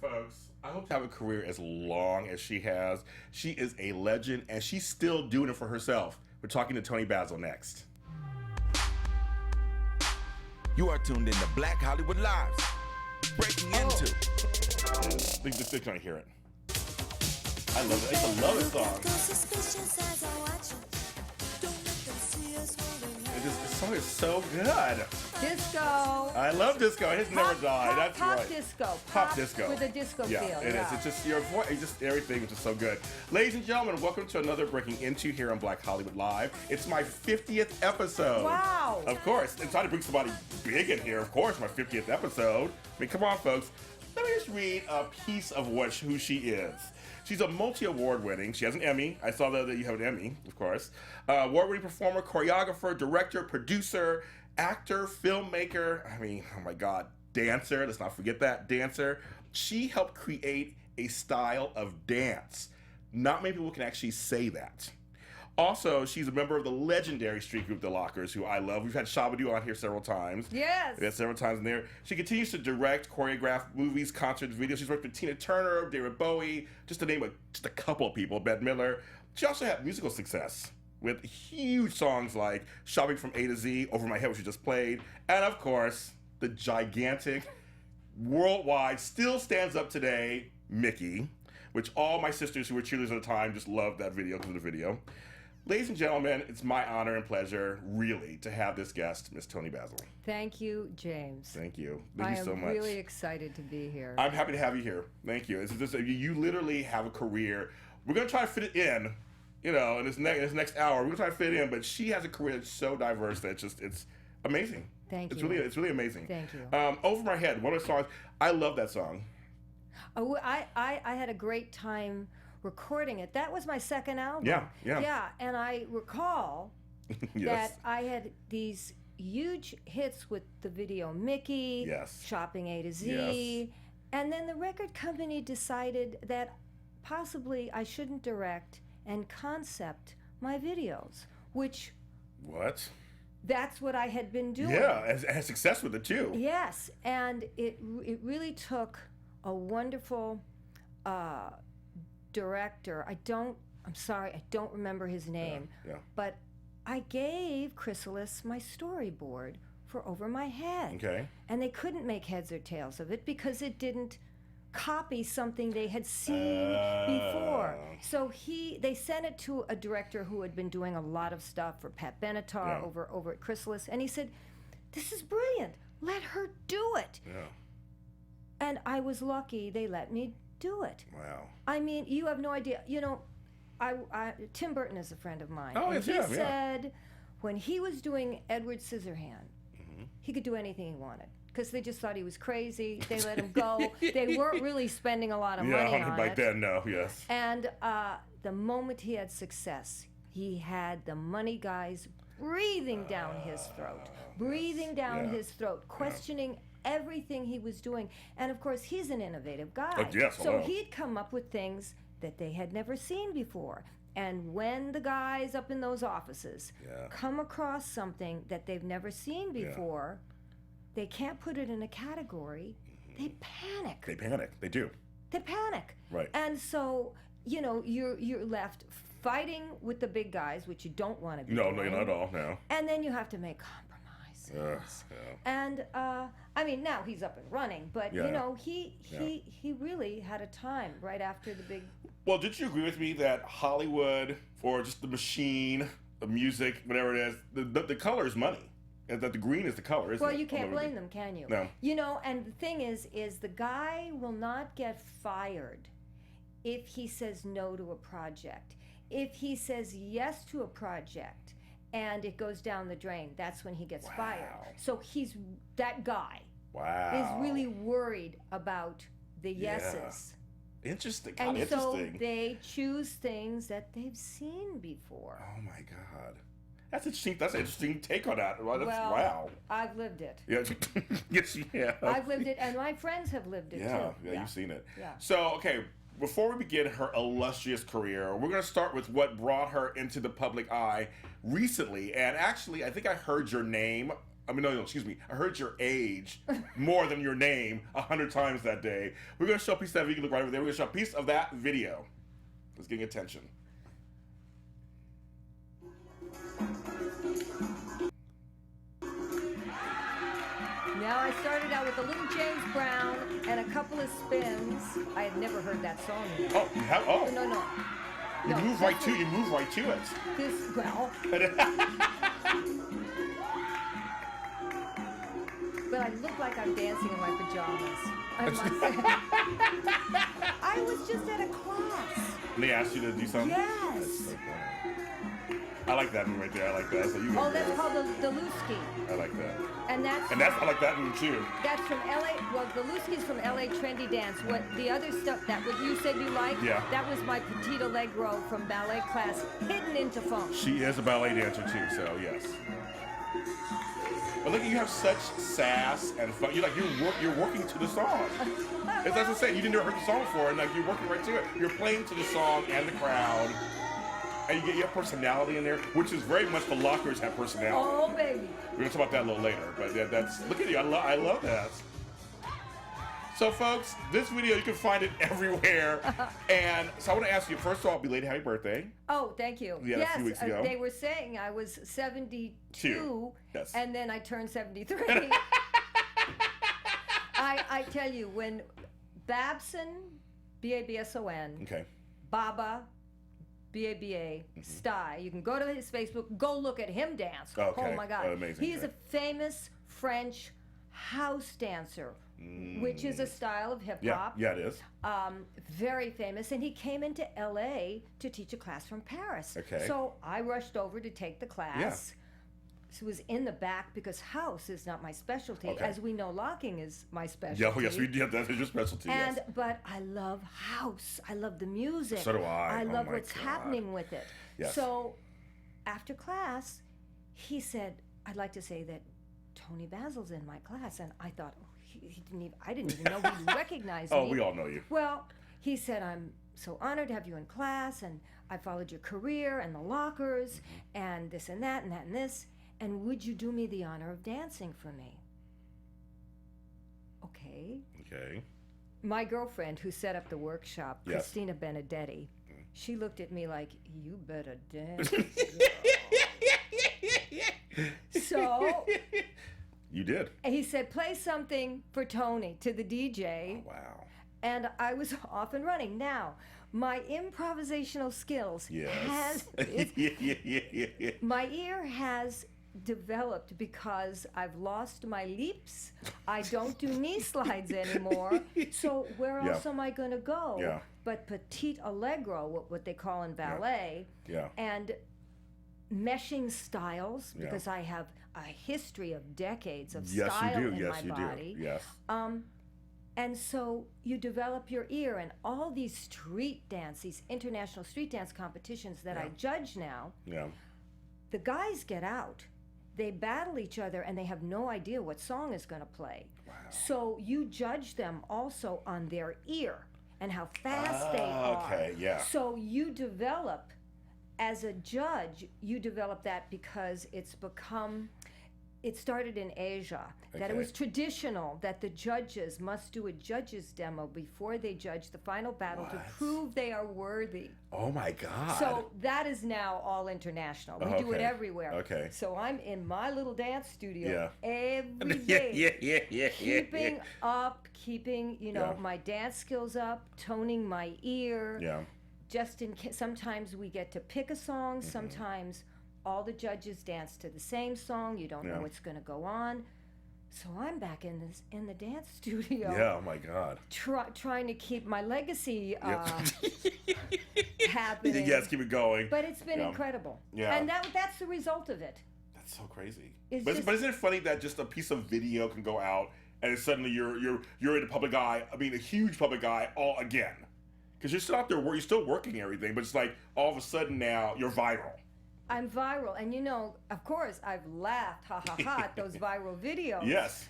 folks. I hope to have a career as long as she has. She is a legend, and she's still doing it for herself. We're talking to Toni Basil next. You are tuned in to Black Hollywood Lives. Breaking into. They can't hear it. I love it. I used to love this song. This song is so good. Disco. I love disco. It has never died. That's pop right. Disco. Pop disco. With a disco feel. It is. It's just your voice. It's just everything is just so good. Ladies and gentlemen, welcome to another Breaking Into here on Black Hollywood Live. It's my 50th episode. Wow. Of course. It's time to bring somebody big in here. Of course, my 50th episode. I mean, come on, folks. Let me just read a piece of who she is. She's a multi-award winning. She has an Emmy. I saw that you have an Emmy, of course. Award-winning performer, choreographer, director, producer, actor, filmmaker. I mean, oh my God, dancer. Let's not forget that, dancer. She helped create a style of dance. Not many people can actually say that. Also, she's a member of the legendary street group, The Lockers, who I love. We've had Hullabaloo on here several times. Yes. Yeah, several times in there. She continues to direct, choreograph movies, concerts, videos. She's worked with Tina Turner, David Bowie, just to name just a couple of people, Bette Midler. She also had musical success with huge songs like Shopping from A to Z, Over My Head, which we just played, and of course, the gigantic, worldwide, still stands up today, Mickey, which all my sisters who were cheerleaders at the time just loved that video because of the video. Ladies and gentlemen, it's my honor and pleasure, really, to have this guest, Miss Toni Basil. Thank you, James. Thank you. Thank you so much. I am really excited to be here. I'm happy to have you here. Thank you. You literally have a career. We're going to try to fit it in, in this next hour. We're going to try to fit it in, but she has a career that's so diverse that it's amazing. Thank you. It's really amazing. Thank you. Over My Head, one of the songs. I love that song. Oh, I had a great time recording it. That was my second album. Yeah. Yeah, and I recall Yes. that I had these huge hits with the video Mickey, Yes. Shopping A to Z, Yes. and then the record company decided that possibly I shouldn't direct and concept my videos, which What? that's what I had been doing. Yeah, and had success with it too. Yes, and it really took a wonderful director. I'm sorry, I don't remember his name. Yeah. But I gave Chrysalis my storyboard for Over My Head. Okay. And they couldn't make heads or tails of it because it didn't copy something they had seen before. So they sent it to a director who had been doing a lot of stuff for Pat Benatar over at Chrysalis, and he said, "This is brilliant. Let her do it." Yeah. And I was lucky they let me do it. Wow. I mean, you have no idea. Tim Burton is a friend of mine. Oh, and yes, he said when he was doing Edward Scissorhand, he could do anything he wanted because they just thought he was crazy. They let him go. They weren't really spending a lot of money on back it. then, no, yes. And the moment he had success, he had the money guys breathing down his throat, questioning everything he was doing. And of course, he's an innovative guy. So he'd come up with things that they had never seen before. And when the guys up in those offices come across something that they've never seen before, they can't put it in a category. They panic. They do. They panic. Right. And so, you're left fighting with the big guys, which you don't want to be doing. No, not at all, no. And then you have to make compromises. And I mean, now he's up and running, but he really had a time right after the big. Well, did you agree with me that Hollywood, or just the machine, the music, whatever it is, the color is money, and that the green is the color, isn't it? Well, you can't blame them, can you? No. And the thing is the guy will not get fired if he says no to a project. If he says yes to a project and it goes down the drain, that's when he gets fired. So that guy is really worried about the yeses. Interesting. And so they choose things that they've seen before. Oh my God. That's interesting. That's an interesting take on that. Wow. I've lived it. Yeah. I've lived it, and my friends have lived it too. Yeah, you've seen it. Yeah. So, okay, before we begin her illustrious career, we're going to start with what brought her into the public eye recently. And actually, I think I heard your name I mean, no, excuse me. I heard your age more than your name 100 times that day. We're going to show a piece of that video. You can look right over there. We're going to show a piece of that video. It's getting attention. Now I started out with a little James Brown and a couple of spins. I had never heard that song before. Oh, you have? Oh. No. You move right to it. But I look like I'm dancing in my pajamas. I must say. I was just at a class. And they asked you to do something? Yes. That's so funny. I like that move right there. I like that. So you Oh, that's called the Lewski. I like that. And that's I like that move too. That's from LA. Well, the Lewski's from LA trendy dance. What the other stuff that what you said you liked? Yeah. That was my petite allegro from ballet class, hidden into funk. She is a ballet dancer too, so yes. But look, you have such sass and fun. You're working to the song. That's what I'm saying. You didn't heard the song before, and like you're working right to it. You're playing to the song and the crowd. And you get your personality in there, which is very much the lockers have personality. Oh, baby. We're gonna talk about that a little later, but that's look at you. I love that. So, folks, this video you can find it everywhere. And so I want to ask you first of all, belated happy birthday. Oh, thank you. Yeah, yes, a few weeks ago. They were saying I was 72, Yes. and then I turned 73. I tell you, when Babson, B-A-B-S-O-N, Okay. Baba, B-A-B-A, Sty. You can go to his Facebook, go look at him dance. Okay. Oh my God. Amazing. He is a famous French house dancer, which is a style of hip hop. Yeah, it is. Very famous. And he came into LA to teach a class from Paris. Okay. So I rushed over to take the class. Yeah. So it was in the back because house is not my specialty. Okay. As we know, locking is my specialty. Yeah, oh, yes, we did. That is your specialty. Yes. But I love house. I love the music. So do I. I Oh love my what's God. happening with it. Yes. So after class, he said, "I'd like to say that Toni Basil's in my class." And I thought, oh, he didn't even. I didn't even know he recognized me. Oh, we all know you. Well, he said, "I'm so honored to have you in class, and I followed your career and the lockers, and this and that and that and this. And would you do me the honor of dancing for me?" Okay. Okay. My girlfriend who set up the workshop, Yes. Christina Benedetti, she looked at me like, "You better dance." So You did. he said, "Play something for Toni," to the DJ. Wow. And I was off and running. Now, my improvisational skills Yes. has my ear has developed because I've lost my leaps. I don't do knee slides anymore. So where else am I going to go? Yeah. But petite allegro, what they call in ballet, Yeah. and meshing styles, Yeah. because I have a history of decades of Yes, style you do. in Yes, my you body. do. Yes. And so you develop your ear, and all these street dance, these international street dance competitions that I judge now, Yeah. the guys get out, they battle each other, and they have no idea what song is going to play. Wow. So you judge them also on their ear and how fast they are. Okay, yeah. So you develop, as a judge, you develop that because it's become, it started in Asia, that it Okay. was traditional that the judges must do a judge's demo before they judge the final battle to What? prove they are worthy. Oh my God. So that is now all international. We do it Okay. everywhere. Okay. So I'm in my little dance studio Yeah. every yeah, day. yeah. Keeping up, keeping, Yeah. my dance skills up, toning my ear. Yeah. Just in case, sometimes we get to pick a song, sometimes all the judges dance to the same song. You don't know Yeah. what's going to go on. So I'm back in the dance studio. Yeah. Oh my God. Trying to keep my legacy happening. Yes, keep it going. But it's been Yeah. incredible. Yeah. And that's the result of it. That's so crazy. It's But, just- but isn't it funny that just a piece of video can go out and then suddenly you're in the public eye? I mean, a huge public eye all again, because you're still out there, you're still working everything, but it's like all of a sudden now you're viral. I'm viral. And of course, I've laughed, ha ha ha, at those viral videos. Yes.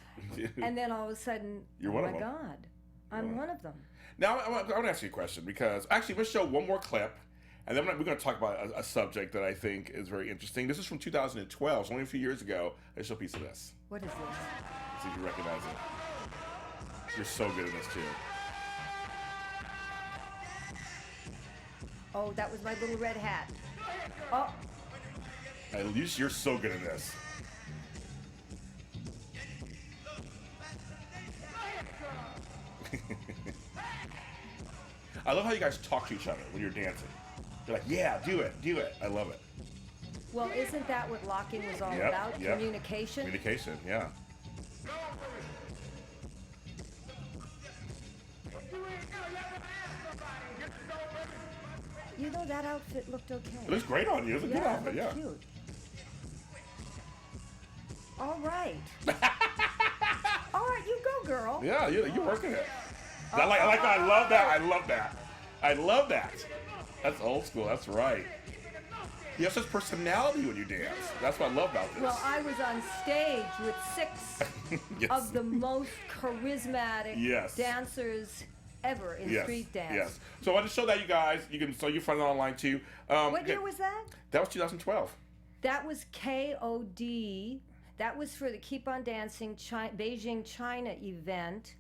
And then all of a sudden, You're oh one my of them. God, I'm one of them. Now I want to ask you a question, because actually let's show one more clip, And then we're going to talk about a subject that I think is very interesting. This is from 2012, so only a few years ago. I show a piece of this. What is this? Let's see if you recognize it. You're so good at this, too. Oh, that was my little red hat. Oh. At least you're so good at this. I love how you guys talk to each other when you're dancing. They're like, yeah, do it, do it. I love it. Well, isn't that what locking was all about? Yep. Communication? Communication, yeah. You know, that outfit looked okay. It looks great on you. It's a good outfit, it looked cute. All right. All right, you go, girl. Yeah, you're working it. I like that. I love that. I love that. I love that. That's old school. That's right. You have such personality when you dance. That's what I love about this. Well, I was on stage with 6 Yes. of the most charismatic Yes. dancers ever in street dance. Yes. So I want to show that, you guys. You can you find it online too. What year was that? That was 2012. That was KOD. That was for the Keep on Dancing Beijing, China event,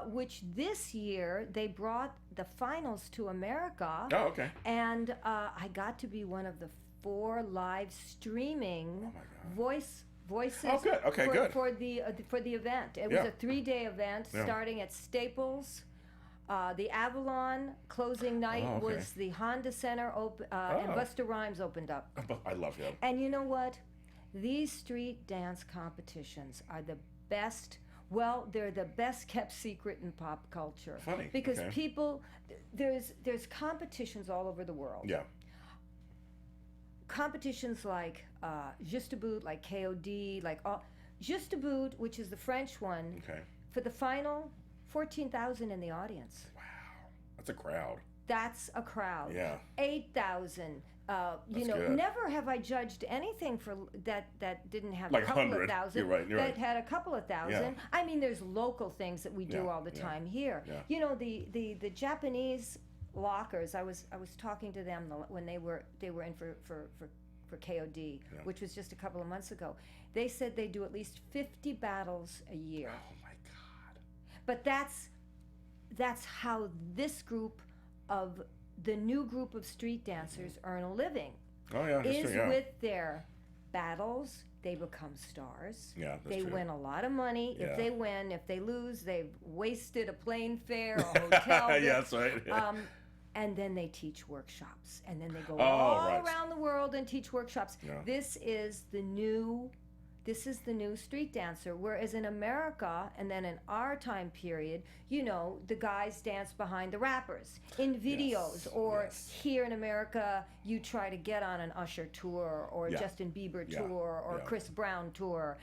which this year they brought the finals to America. Oh, okay. And I got to be one of the 4 live streaming voices. Oh, good. Okay, good. For the event. It was a 3-day event starting at Staples. The Avalon closing night was the Honda Center, and Busta Rhymes opened up. I love him. And you know what? These street dance competitions are the best. Well, they're the best kept secret in pop culture. Funny, because okay. people, there's competitions all over the world. Yeah. Competitions like Juste Boot, like KOD, like Juste Boot, which is the French one. Okay. For the final, 14,000 in the audience. Wow, that's a crowd. That's a crowd. Yeah. 8,000. You know, good. Never have I judged anything for that didn't have Like a couple 100. of thousand. You're right. That had a couple of thousand. Yeah. I mean, there's local things that we do all the time here. Yeah. You know, the Japanese lockers. I was talking to them when they were in for KOD, which was just a couple of months ago. They said they do at least 50 battles a year. Oh my God. But that's how this group of the new group of street dancers earn a living. Oh yeah, that's Is true, yeah. with their battles, they become stars. Yeah, that's they true. win a lot of money. Yeah. If they win, if they lose, they've wasted a plane fare, a hotel bill. Yeah, that's right. And then they teach workshops, and then they go right. around the world and teach workshops. Yeah. This is the new street dancer. Whereas in America, and then in our time period, you know, the guys dance behind the rappers in videos, or here in America, you try to get on an Usher tour or Justin Bieber tour or Chris Brown tour,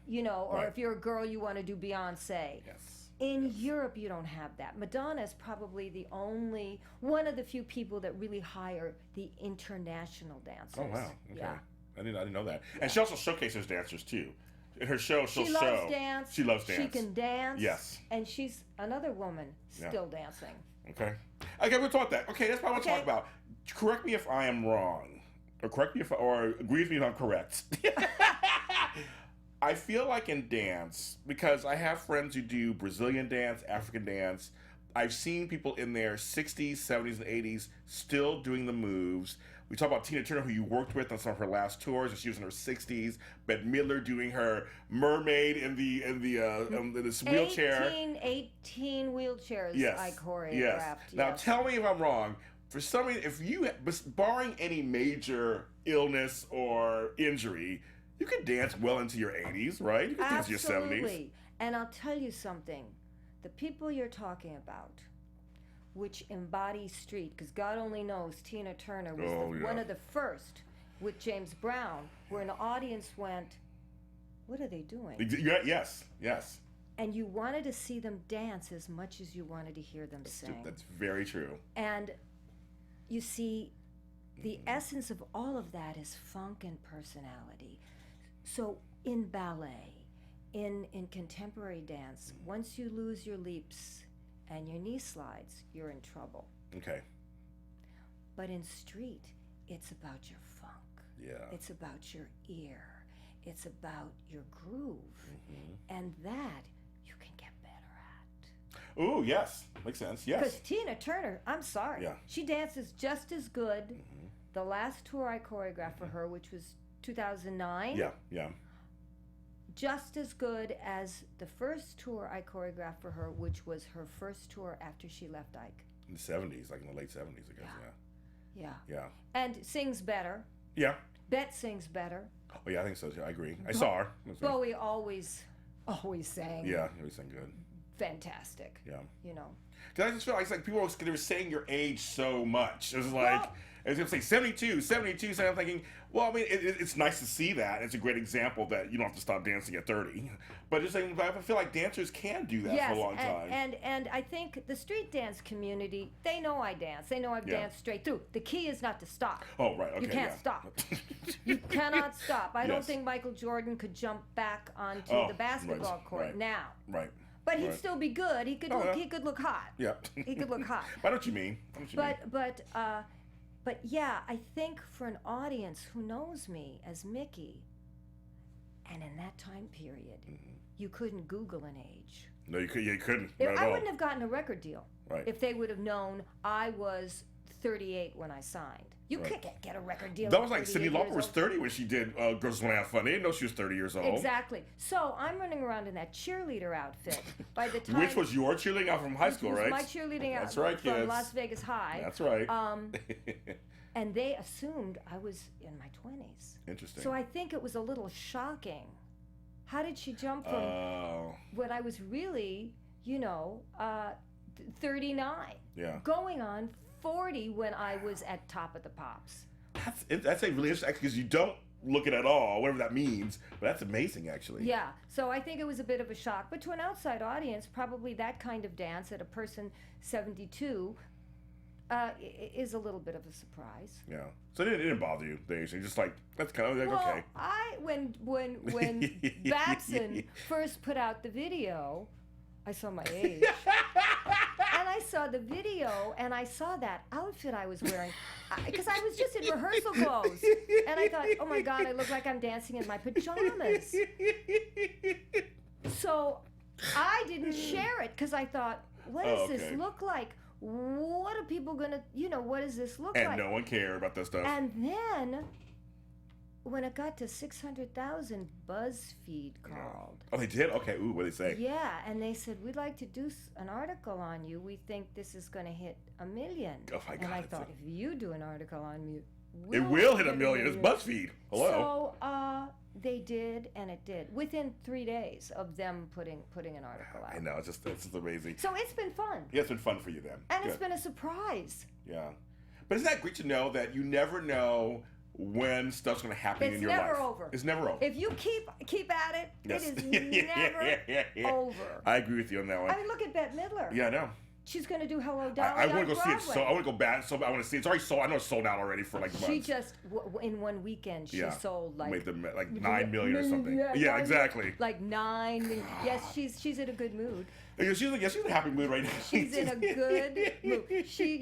you know, or if you're a girl, you want to do Beyonce. Yes. In Europe, you don't have that. Madonna is probably the only one of the few people that really hire the international dancers. Oh wow. Okay. Yeah. I didn't know that. And she also showcases dancers too. In her show, She She loves dance. She loves dance. She can dance. Yes. And she's another woman still dancing. Okay. Okay, we'll talk that. Okay, that's what I want to talk about. Correct me if I am wrong, or correct me or agree with me if I'm correct. I feel like in dance, because I have friends who do Brazilian dance, African dance. I've seen people in their 60s, 70s, and 80s still doing the moves. We talk about Tina Turner, who you worked with on some of her last tours, and she was in her 60s. Bette Midler doing her mermaid in this wheelchair. 18 wheelchairs I choreographed. Yes. Now tell me if I'm wrong. For some reason, if you, barring any major illness or injury, you could dance well into your 80s, right? You could dance into your 70s. Absolutely. And I'll tell you something. The people you're talking about, which embody street, because God only knows Tina Turner was one of the first with James Brown, where an audience went, what are they doing? Yes. And you wanted to see them dance as much as you wanted to hear them sing. That's very true. And you see, the essence of all of that is funk and personality. So in ballet, in contemporary dance, once you lose your leaps and your knee slides, you're in trouble. Okay. But in street, it's about your funk. Yeah. It's about your ear. It's about your groove. And that you can get better at. Ooh, yes. Makes sense. Yes. Because Tina Turner, I'm sorry. Yeah. She dances just as good. The last tour I choreographed for her, which was 2009. Yeah, yeah. Just as good as the first tour I choreographed for her, which was her first tour after she left Ike. In the 70s, like in the late 70s, I guess. Yeah. Yeah. And sings better. Yeah. Bet sings better. Oh, yeah, I think so, too. I agree. I saw her. That's right. Bowie always sang. Yeah, he always sang good. Fantastic. Yeah. You know. Because I just feel like, it's like people they were saying your age so much. It was like, I was going to say 72, so I'm thinking, well, I mean, it's nice to see that. It's a great example that you don't have to stop dancing at 30. But just saying, I feel like dancers can do that for a long time. And I think the street dance community, they know I dance. They know I've danced straight through. The key is not to stop. Oh, right, okay, You can't stop. You cannot stop. I don't think Michael Jordan could jump back onto the basketball court now. Right. But he'd still be good. He could he could look hot. Yeah. He could look hot. I know what you mean. But yeah, I think for an audience who knows me as Mickey, and in that time period, you couldn't Google an age. No, you couldn't. I wouldn't have gotten a record deal if they would have known I was 38 when I signed. You could get a record deal. That was like Cyndi Lauper was 30 when she did Girls Wanna Have Fun. They didn't know she was 30 years old. Exactly. So I'm running around in that cheerleader outfit. By the time Which was your cheerleading out from high school, right? My cheerleading That's out right, from kids. Las Vegas High. That's right. And they assumed I was in my 20s. Interesting. So I think it was a little shocking. How did she jump from when I was really, 39, going on 40 when I was at Top of the Pops? That's really interesting because you don't look at it at all, whatever that means, but that's amazing, actually. Yeah, so I think it was a bit of a shock. But to an outside audience, probably that kind of dance at a person 72 is a little bit of a surprise. Yeah. So it didn't bother you, the age. You're just like, that's kind of like, okay. When Babson first put out the video, I saw my age. And I saw the video, and I saw that outfit I was wearing. Because I was just in rehearsal clothes. And I thought, oh my God, I look like I'm dancing in my pajamas. So I didn't share it, because I thought, what does this look like? What are people going to, what does this look like? And no one cared about that stuff. And then, when it got to 600,000, BuzzFeed called. Oh, they did? Okay, ooh, what did they say? Yeah, and they said, we'd like to do an article on you. We think this is going to hit 1 million. Oh, my God. And I thought, if you do an article on me, it will hit 1 million. It's BuzzFeed. Hello. So, they did, and it did. Within 3 days of them putting an article out. I know, it's just amazing. So it's been fun. Yeah, it's been fun for you then. And it's been a surprise. Yeah. But isn't that great to know that you never know when stuff's going to happen in your life? It's never over. It's never over. If you keep at it, Yes. it is never over. I agree with you on that one. I mean, look at Bette Midler. Yeah, I know. She's going to do Hello, Dolly I want to go Broadway. see it. So I want to go back. So I want to see it. It's already sold. I know it's sold out already for like months. She just in one weekend she sold like made them like 9 million or something. Yeah, exactly. Like 9 million. Yes, she's in a good mood. She's in a happy mood right now. She's in a good mood. She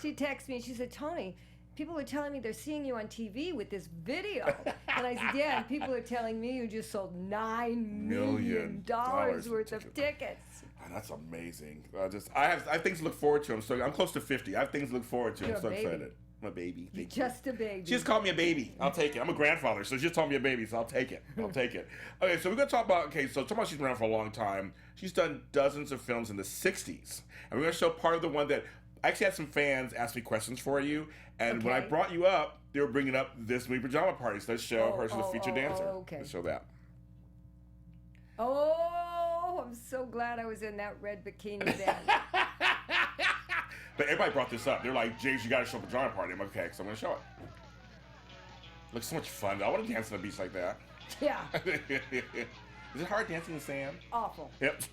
texted me and she said, Toni, people are telling me they're seeing you on TV with this video. And I said, yeah, and people are telling me you just sold $9 million worth of tickets. Oh, that's amazing. I have things to look forward to. I'm close to 50. I have things to look forward to. I'm so excited. I'm a baby. You're just a baby. She just called me a baby. I'll take it. I'm a grandfather, so she just told me a baby, so I'll take it. Okay, so we're going to talk about, she's been around for a long time. She's done dozens of films in the 60s. And we're going to show part of the one that I actually had some fans ask me questions for you. And when I brought you up, they were bringing up this movie Pajama Party. So let's show her as the featured dancer. Okay. Let's show that. Oh, I'm so glad I was in that red bikini then. But everybody brought this up. They're like, James, you got to show Pajama Party. I'm like, okay, so I'm going to show it. Looks so much fun. I want to dance on the beach like that. Yeah. Is it hard dancing in the sand? Awful. Yep.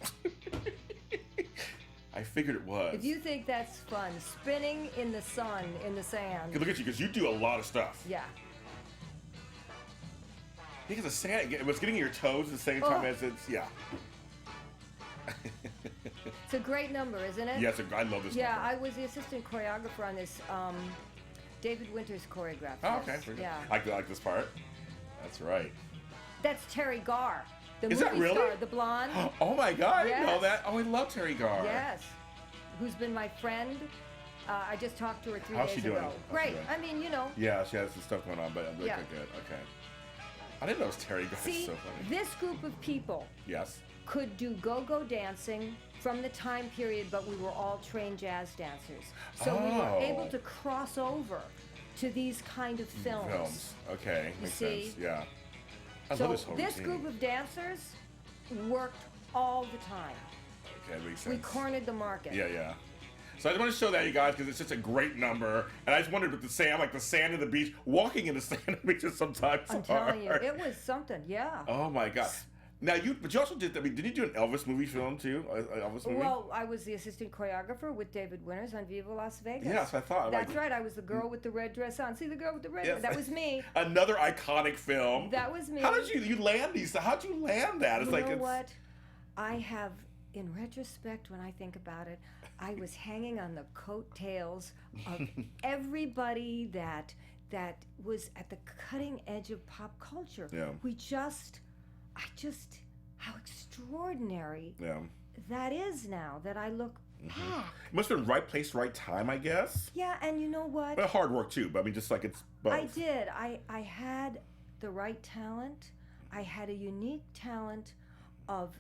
I figured it was. If you think that's fun, spinning in the sun, in the sand. Look at you, because you do a lot of stuff. Yeah. Because the sand, it was getting your toes at the same time as it's, It's a great number, isn't it? Yes, I love this number. Yeah, I was the assistant choreographer on this David Winters choreographed. Oh, this. okay. Yeah. I like this part. That's right. That's Terry Garr, the Is movie that really? star, the blonde. Oh my God, I didn't know Yes. that. Oh, I love Terry Garr. Yes. Who's been my friend. I just talked to her 3 How's days she doing? ago. How's she Great. doing? I mean, you know. Yeah, she has some stuff going on, but I'm really Yeah. good. Okay. I didn't know it was Terry Garr. See, So funny. this group of people Yes. could do go-go dancing from the time period, but we were all trained jazz dancers. So we were Oh. able to cross over to these kind of films. Okay, makes see? sense. Yeah. I So love this whole this routine. group of dancers worked all the time. Okay, that makes We sense. cornered the market. Yeah, yeah. So I just want to show that, you guys, because it's just a great number. And I just wondered with the sand, like the sand of the beach, walking in the sand of the beach is sometimes I'm telling you, it was something, yeah. Oh my God. Now but you also did. I mean, did you do an Elvis movie film too? An Elvis movie? Well, I was the assistant choreographer with David Winters on Viva Las Vegas. Yes, I thought. That's right. I was the girl with the red dress on. See the girl with the red Yes. dress? That was me. Another iconic film. That was me. How did you land these? How'd you land that? It's You like know it's, what? I have, in retrospect, when I think about it, I was hanging on the coattails of everybody that was at the cutting edge of pop culture. Yeah. How extraordinary Yeah. that is now that I look back. It must have been right place, right time, I guess. Yeah, and you know what? But hard work too. But I mean, just like it's both. I did. I had the right talent. I had a unique talent of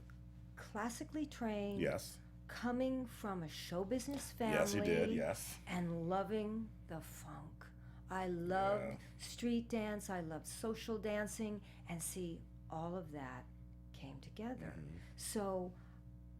classically trained, Yes. coming from a show business family. Yes, you did. Yes. And loving the funk. I loved Yeah. street dance. I loved social dancing. And see, all of that came together. Mm-hmm. So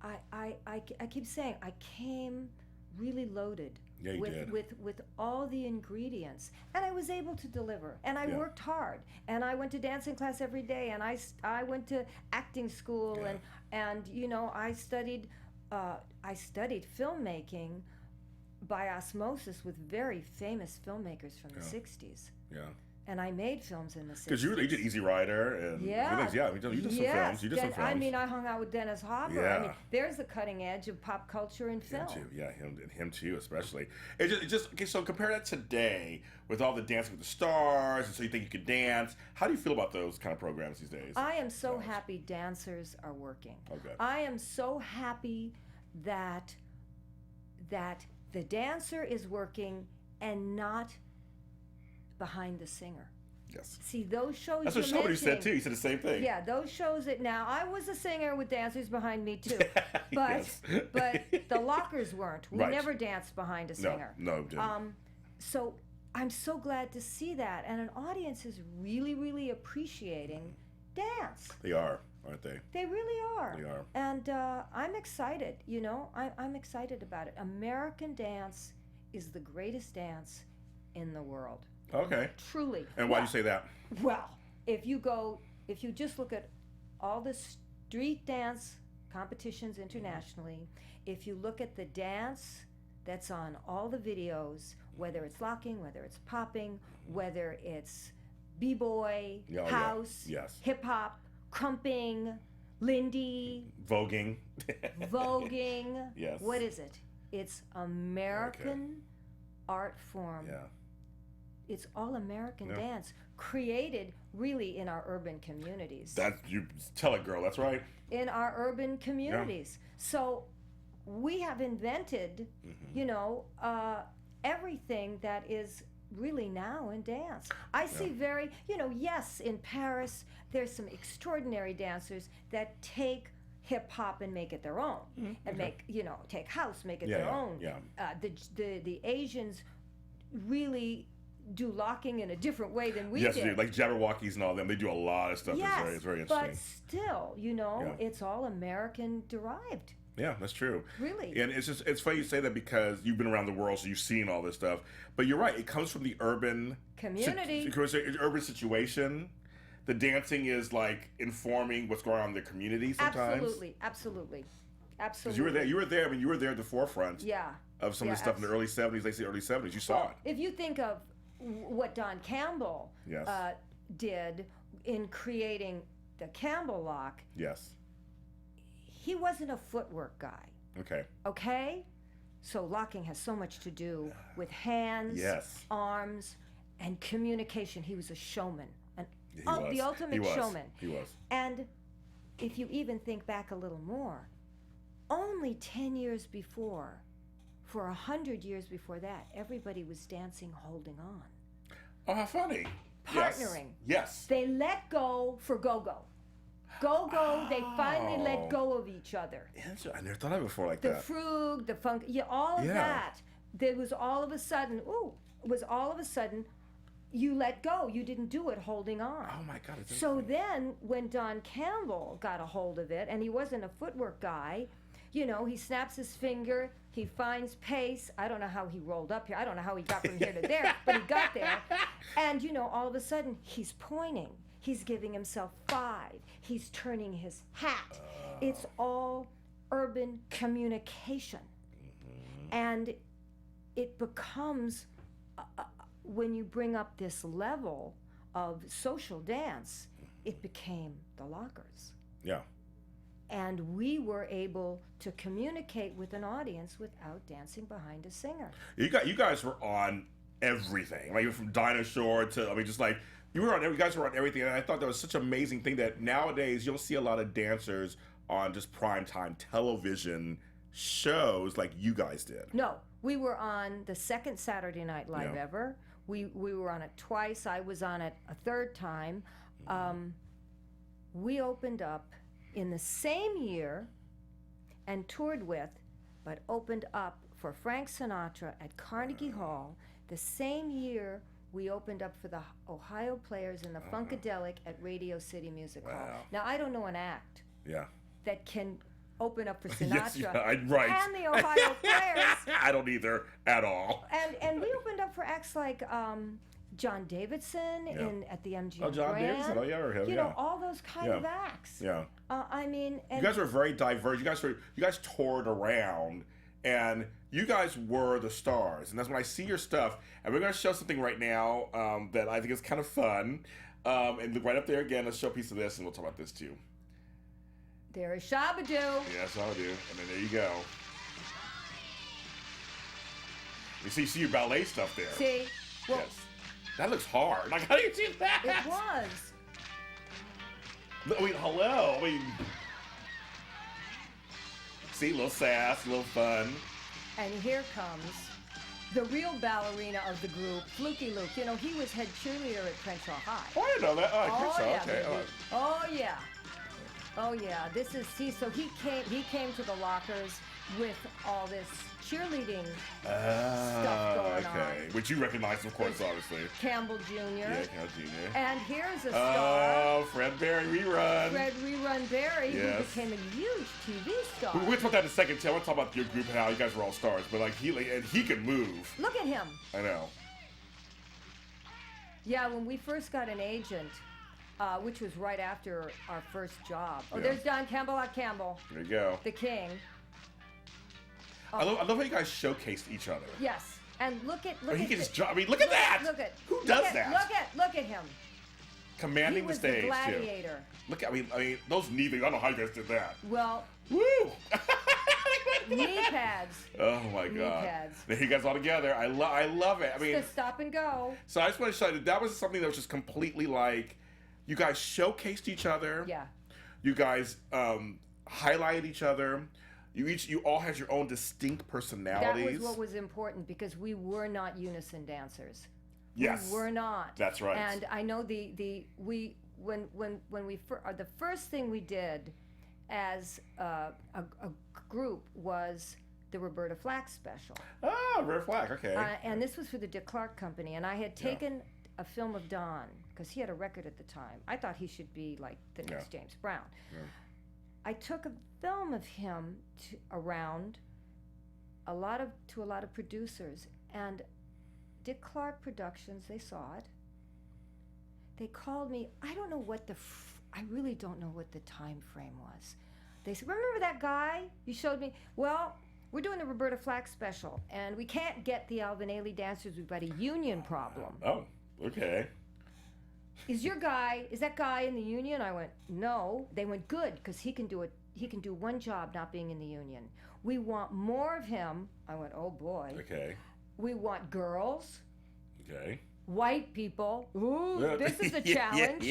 I keep saying I came really loaded Yeah, you did. with all the ingredients, and I was able to deliver, and I Yeah. worked hard, and I went to dancing class every day, and I went to acting school, Yeah. and you know I studied filmmaking by osmosis with very famous filmmakers from the Yeah. 60s. Yeah. And I made films in the 60s. Because you did Easy Rider and Yeah. things. Yeah, you did some Yes. films. You did some films. I mean, I hung out with Dennis Hopper. I mean, Yeah. there's the cutting edge of pop culture and film. Him too. Yeah, him too, especially. It just okay. So compare that today with all the Dancing with the Stars, and so you think you could dance. How do you feel about those kind of programs these days? I am so Yes. happy dancers are working. Okay. I am so happy that the dancer is working and not behind the singer. Yes. See, those shows That's you're what somebody mentioning, said too. He said the same thing. Yeah, those shows that now I was a singer with dancers behind me too, but Yes. but the lockers weren't. We Right. never danced behind a singer. No, didn't. So I'm so glad to see that, and an audience is really, really appreciating dance. They are, aren't they? They really are. They are. And I'm excited. You know, I'm excited about it. American dance is the greatest dance in the world. Okay. Truly. And why do you say that? Well, if you just look at all the street dance competitions internationally, if you look at the dance that's on all the videos, whether it's locking, whether it's popping, whether it's b-boy, Yeah, oh, yeah. house, Yes. hip-hop, crumping, Lindy, Voguing. voguing, Yes. what is it? It's American art form. Yeah. It's all American Yeah. dance, created really in our urban communities. You tell it, girl. That's right. In our urban communities. So we have invented, you know, everything that is really now in dance. I see yes, in Paris, there's some extraordinary dancers that take hip hop and make it their own, and take house, make it Yeah, their yeah, own. yeah. The Asians really do locking in a different way than we Yes, did. they do. Like Jabberwockies and all them. They do a lot of stuff. Yes, It's very interesting. but still, you know, Yeah. it's all American derived. Yeah, that's true. Really. And it's funny you say that because you've been around the world, so you've seen all this stuff. But you're right. It comes from the urban Community. urban situation. The dancing is like informing what's going on in the community sometimes. Absolutely. Because you were there. I mean, you were there at the forefront Yeah. of some of the stuff in the early 70s, late early 70s. You saw it. If you think of what Don Campbell Yes. did in creating the Campbell lock, Yes. he wasn't a footwork guy. Okay. Okay? So locking has so much to do with hands, Yes. arms, and communication. He was a showman, He was. the ultimate He was. showman. He was. And if you even think back a little more, only 10 years before, for 100 years before that, everybody was dancing holding on. Oh, how funny. Partnering. Yes. They let go for go-go. Go-go, they finally Oh. let go of each other. I never thought of it before like The that. frug, the funk, all of Yeah. that. There was all of a sudden, you let go. You didn't do it holding on. Oh my God. It's So interesting. then when Don Campbell got a hold of it, and he wasn't a footwork guy, he snaps his finger, he finds pace. I don't know how he rolled up here. I don't know how he got from here to there, but he got there. And, all of a sudden, he's pointing. He's giving himself 5. He's turning his hat. It's all urban communication. And it becomes, when you bring up this level of social dance, it became the lockers. Yeah. And we were able to communicate with an audience without dancing behind a singer. You guys were on everything, like from Dinosaur to just like you guys were on everything, and I thought that was such an amazing thing that nowadays you'll see a lot of dancers on just primetime television shows like you guys did. No, we were on the second Saturday Night Live ever. We were on it twice. I was on it a third time. We opened up in the same year and toured with, but opened up for Frank Sinatra at Carnegie Hall. The same year we opened up for the Ohio Players in the Funkadelic at Radio City Music Hall. Wow. Now, I don't know an act Yeah. that can open up for Yes, Sinatra right. and the Ohio Players. I don't either at all. And we opened up for acts like John Davidson at the MGM Oh, John Grand. Davidson. Oh, yeah, I remember him. You Yeah. know, all those kind Yeah. of acts. Yeah. And You guys were very diverse. You guys toured around, and you guys were the stars. And that's when I see your stuff. And we're going to show something right now that I think is kind of fun. And look right up there again. Let's show a piece of this, and we'll talk about this too. there is Shabadoo. Yes, I'll do. And then there you go. You see your ballet stuff there. See? Well, Yes. That looks hard. Like, how do you see that? it was. I mean, hello. I mean, see, a little sass, a little fun. And here comes the real ballerina of the group, Fluky Luke. He was head cheerleader at Crenshaw High. Oh, I didn't know that. Oh, I think so. yeah, Okay. baby. Oh yeah. This is so he came to the lockers with all this cheerleading stuff going okay. Which you recognize, of course, obviously. Campbell Jr. Yeah, Cal Jr. And here's a star, Oh, Fred Berry rerun. Fred Rerun Berry, Yes. who became a huge TV star. We'll talk about that in a second, too. I want to talk about your group and how you guys were all stars. But, he could move. Look at him. I know. Yeah, when we first got an agent, which was right after our first job. Oh, Yeah. there's Don Campbell at Campbell, There you go. the king. I love how you guys showcased each other. Yes, and look at He can the- just I mean, look at that. Look at Who look does at- that? Look at him. Commanding He was the stage, the gladiator. too. Look, I mean, those knee things. I don't know how you guys did that. Well, Woo! knee pads. Oh my Knee God! pads. There you guys all together. I love it. I mean, The stop and go. so I just want to show you that was something that was just completely like, you guys showcased each other. Yeah. You guys highlighted each other. You all had your own distinct personalities. That was what was important because we were not unison dancers. Yes. We were not. That's right. And I know the first thing we did as a group was the Roberta Flack special. Oh, Rare Flag. Okay. And this was for the Dick Clark Company. And I had taken a film of Don because he had a record at the time. I thought he should be like the next James Brown. Yeah. I took a film of him around to a lot of producers, and Dick Clark Productions, they saw it. They called me. I don't know what I really don't know what the time frame was. They said, "Remember that guy you showed me? Well, we're doing the Roberta Flack special, and we can't get the Alvin Ailey dancers. We've got a union problem. Oh, okay. Is that guy in the union?" I went, "No." They went, "Good, because he can do it. He can do one job not being in the union. We want more of him. I went, oh boy. Okay. We want girls, Okay. white people. Ooh, this is a challenge.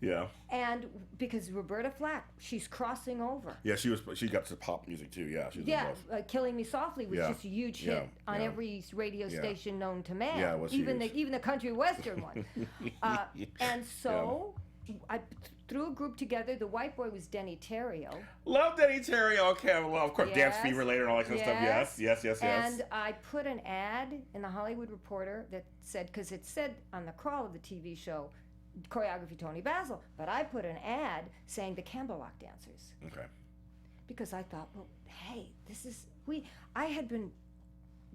Yeah. And because Roberta Flack, she's crossing over. Yeah, she got to pop music too. Yeah, she was in both. Killing Me Softly was just a huge hit on every radio station known to man. Yeah, it was even huge. the country western one. And so I threw a group together. The white boy was Denny Terrio. Love Denny Terrio. Okay, well, of course, Dance Fever later and all that kind of stuff. Yes. And I put an ad in the Hollywood Reporter that said, because it said on the crawl of the TV show, choreography Toni Basil, but I put an ad saying the Campbellock dancers. Okay. Because I thought, well, hey,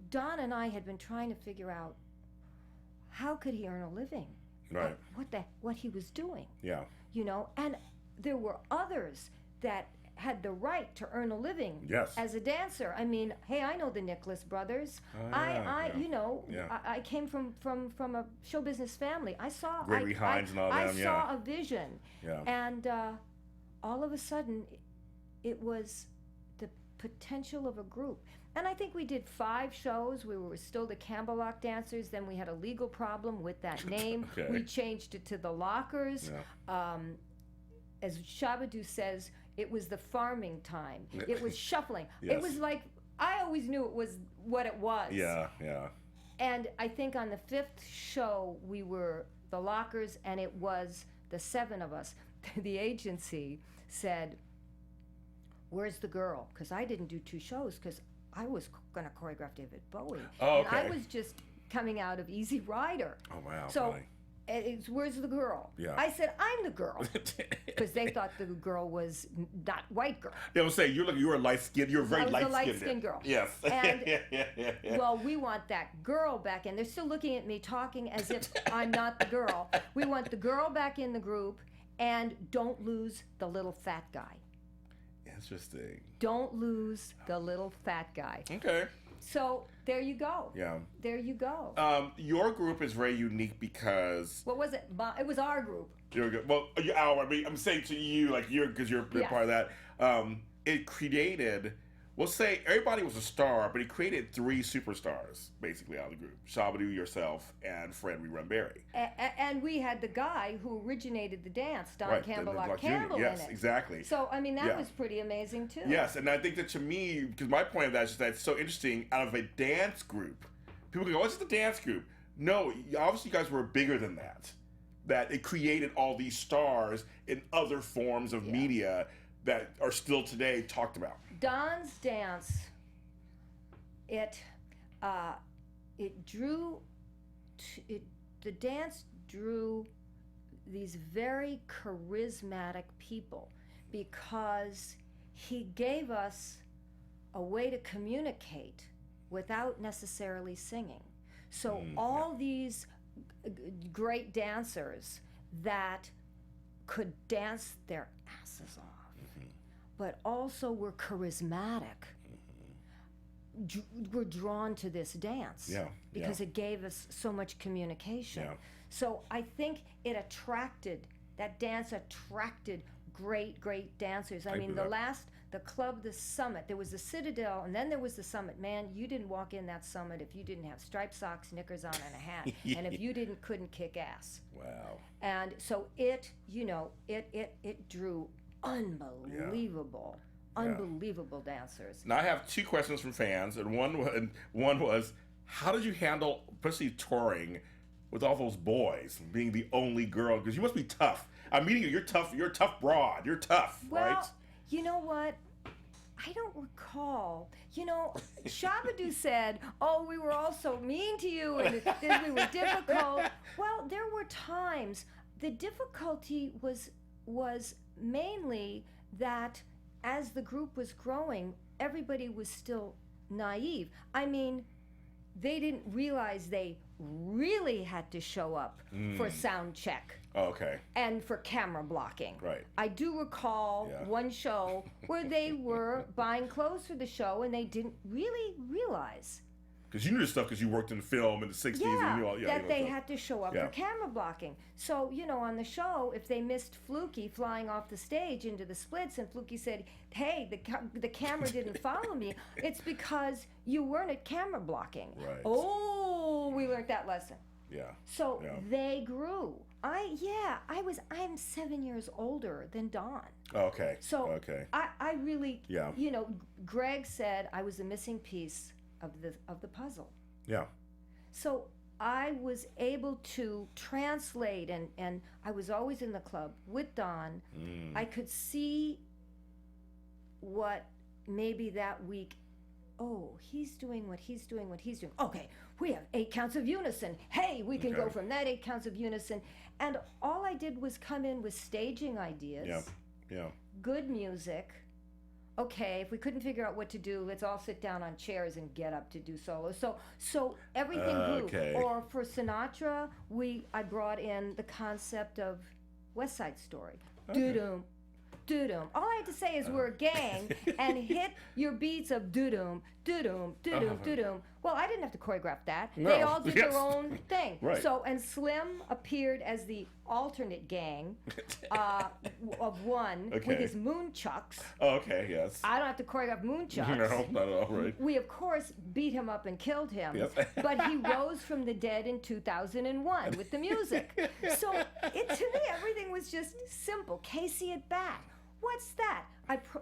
Don and I had been trying to figure out how could he earn a living? Right. What he was doing. Yeah. And there were others that had the right to earn a living as a dancer. I mean, hey, I know the Nicholas brothers. I came from a show business family. I saw Gregory Hines and all them. I saw a vision. Yeah. And all of a sudden, it was the potential of a group. And I think we did 5 shows. We were still the Campbellock dancers. Then we had a legal problem with that name. Okay. We changed it to the Lockers. Yeah. As Shabadoo says, it was the farming time. It was shuffling. Yes. It was like, I always knew it was what it was. Yeah. And I think on the 5th show, we were the Lockers, and it was the 7 of us. The agency said, where's the girl? Because I didn't do 2 shows, because I was going to choreograph David Bowie. Oh, okay. And I was just coming out of Easy Rider. Oh, wow. So funny. it's, where's the girl? Yeah. I said, I'm the girl. Because they thought the girl was not white girl. They would say, you were light-skinned. You were very light-skinned. I was a light-skinned girl. Yes. And, well, we want that girl back in. They're still looking at me talking as if I'm not the girl. We want the girl back in the group, and don't lose the little fat guy. Interesting. Don't lose the little fat guy. Okay. So there you go. Yeah. There you go. Your group is very unique because What was it? It was our group. you're good. Well, I'm saying to you, like because you're part of that. It created. We'll say everybody was a star, but it created 3 superstars basically out of the group: Shabadoo, yourself, and Fred Rerun Berry. And we had the guy who originated the dance, Don Right, Campbellock Lott Jr. Campbell, Yes, in it. exactly. So I mean that Yeah. was pretty amazing too. Yes, and I think that to me, because my point of that is just that it's so interesting. Out of a dance group, people go, "Oh, it's just a dance group." No, obviously, you guys were bigger than that. That it created all these stars in other forms of media that are still today talked about. Don's dance, the dance drew these very charismatic people because he gave us a way to communicate without necessarily singing. So all these great dancers that could dance their asses off, but also were charismatic, were drawn to this dance because it gave us so much communication. Yeah. So I think that dance attracted great dancers. I mean, the club, the Summit, there was the Citadel, and then there was the Summit. Man, you didn't walk in that Summit if you didn't have striped socks, knickers on, and a hat, and if you couldn't kick ass. Wow. And so it drew unbelievable dancers. Now I have 2 questions from fans, and one was, how did you handle, especially touring with all those boys, being the only girl? Because you must be tough. I'm meeting you. You're tough. You're a tough broad. You're tough, right? Well, you know what? I don't recall. Shabadoo said, "Oh, we were all so mean to you, and we were difficult." Well, there were times. The difficulty was mainly that as the group was growing, everybody was still naive. I mean, they didn't realize they really had to show up for sound check. Oh, okay. And for camera blocking. Right. I do recall one show where they were buying clothes for the show and they didn't really realize Because you knew this stuff because you worked in film in the 60s. Yeah, and you all, that they had to show up Yeah. for camera blocking. So, on the show, if they missed Fluky flying off the stage into the splits and Fluky said, hey, the camera didn't follow me, it's because you weren't at camera blocking. Right. Oh, we learned that lesson. Yeah. So Yeah. they grew. I'm 7 years older than Don. Okay. So okay. I really, Yeah. Greg said I was the missing piece of the puzzle. Yeah. So I was able to translate, and I was always in the club with Don. I could see what maybe that week, he's doing what he's doing. Okay, we have 8 counts of unison. Hey, we can go Okay. from that 8 counts of unison. And all I did was come in with staging ideas, Yeah. Yeah. good music. Okay, if we couldn't figure out what to do, let's all sit down on chairs and get up to do solos. So everything grew. Okay. Or for Sinatra, I brought in the concept of West Side Story. Doo-doom, doo-doom. All I had to say is we're a gang and hit your beats of doo-doom, doo-doom, doo-doom, doo-doom. Well, I didn't have to choreograph that. No, They all did yes. their own thing. Right. So, and Slim appeared as the alternate gang of one with Okay. his moonchucks. Oh, okay. Yes. I don't have to choreograph moonchucks. No, not at all. Right. We, of course, beat him up and killed him. Yes. But he rose from the dead in 2001 with the music. So to me, everything was just simple. Casey at bat. What's that?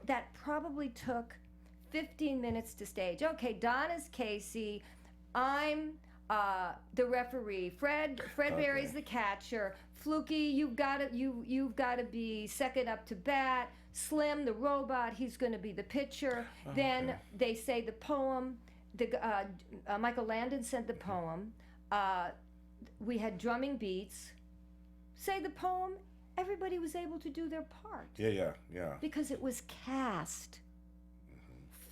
That probably took 15 minutes to stage. Okay, Don is Casey. I'm the referee. Fred Berry's the catcher. Fluky, you've got to be second up to bat. Slim, the robot, he's going to be the pitcher. Then they say the poem. Michael Landon said the poem. We had drumming beats. Say the poem. Everybody was able to do their part. Yeah. Because it was cast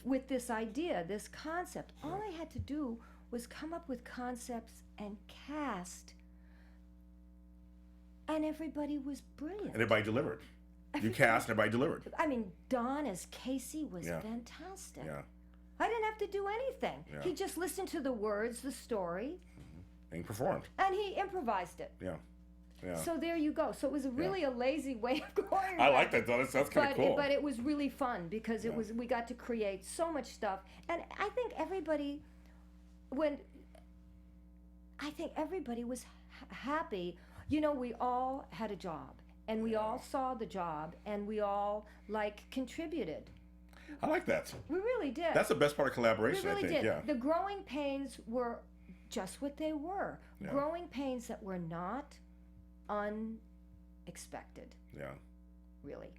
with this idea, this concept. All I had to do was come up with concepts and cast, and everybody was brilliant. And everybody delivered. You cast, and everybody delivered. I mean, Don as Casey was Yeah. fantastic. Yeah. I didn't have to do anything. Yeah. He just listened to the words, the story, And performed. and he improvised it. Yeah. Yeah. So there you go. So it was really a lazy way of going. I like that, though. That's kind of cool. But it was really fun because we got to create so much stuff, and I think everybody was happy. We all had a job, and we all saw the job, and we all contributed. I like that. We really did. That's the best part of collaboration, We really I think. did. Yeah. The growing pains were just what they were. Yeah. Growing pains that were not unexpected. Yeah. Really.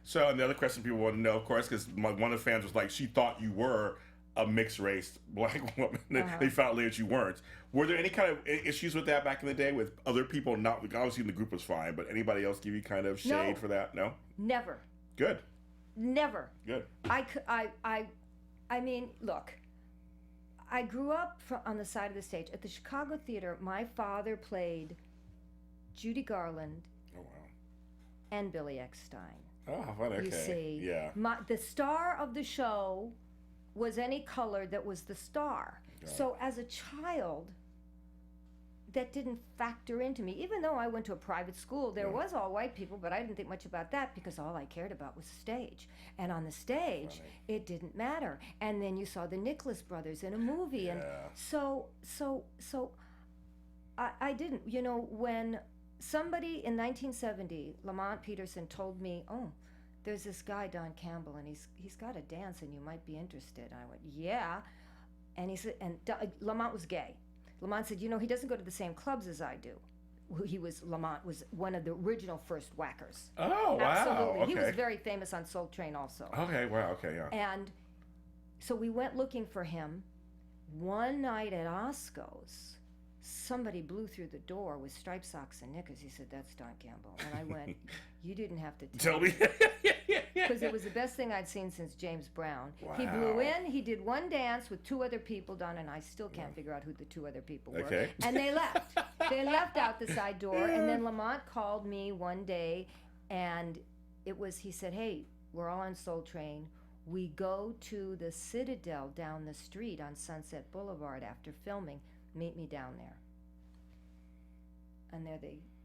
So, and the other question people want to know, of course, because one of the fans was like, she thought you were a mixed race black woman. They found out later that you weren't. Were there any kind of issues with that back in the day with other people not, obviously the group was fine, but anybody else give you kind of shade for that? No? Never. Good. Never. Good. I mean, look, I grew up on the side of the stage. At the Chicago Theater, my father played Judy Garland Oh, wow. and Billy Eckstein. Oh, fun. Okay. You see, Yeah. the star of the show was any color that was the star. So as a child, that didn't factor into me. Even though I went to a private school, there was all white people, but I didn't think much about that because all I cared about was the stage. And on the stage, it didn't matter. And then you saw the Nicholas brothers in a movie, and so I didn't. When somebody in 1970, Lamont Peterson, told me, "Oh, there's this guy Don Campbell, and he's got a dance, and you might be interested." And I went, "Yeah," and he said, Lamont was gay. Lamont said, he doesn't go to the same clubs as I do. Lamont was one of the original first whackers. Oh, wow. Absolutely. Okay. He was very famous on Soul Train also. Okay, wow, okay, yeah. And so we went looking for him. One night at Osco's, somebody blew through the door with striped socks and knickers. He said, "That's Don Campbell." And I went, "You didn't have to Tell me. because it was the best thing I'd seen since James Brown." Wow. He blew in, he did one dance with 2 other people, Don and I still can't figure out who the 2 other people were. Okay. And they left. They left out the side door, and then Lamont called me one day, and he said, "Hey, we're all on Soul Train. We go to the Citadel down the street on Sunset Boulevard after filming. Meet me down there. And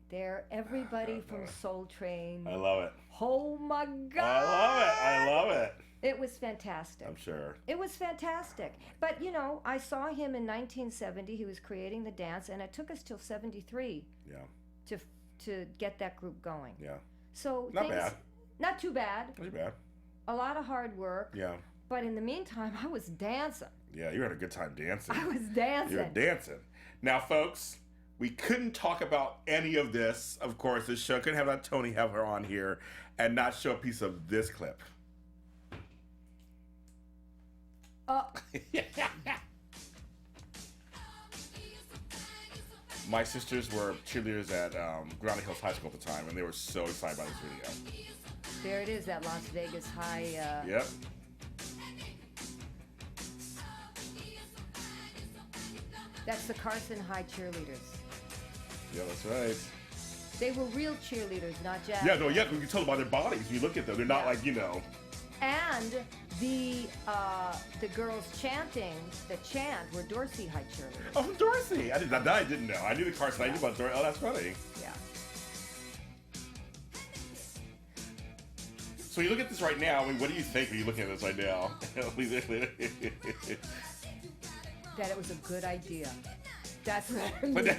they're everybody from Soul Train. I love it. Oh my God! I love it. It was fantastic. I'm sure. It was fantastic. But, you know, I saw him in 1970. He was creating the dance, and it took us till 73 to get that group going. Yeah. So Not bad. Not too bad. Not too bad. A lot of hard work. Yeah. But in the meantime, I was dancing. Yeah, you had a good time dancing. I was dancing. You were dancing. Now, folks, we couldn't talk about any of this. Of course, this show couldn't have Toni have her on here and not show a piece of this clip. My sisters were cheerleaders at Grounding Hills High School at the time, and they were so excited by this video. There it is, that Las Vegas High. Yep. That's the Carson High cheerleaders. Yeah, that's right. They were real cheerleaders, not jazz. Yeah, no, yeah, you can tell by their bodies. You look at them; they're not like, you know. And the girls chanting the chant were Dorsey High cheerleaders. Oh, Dorsey! I didn't know. I knew the Carson. I knew about Dorsey. Oh, that's funny. Yeah. So you look at this right now. I mean, what do you think when you're looking at this right now? That it was a good idea. That's what I mean. It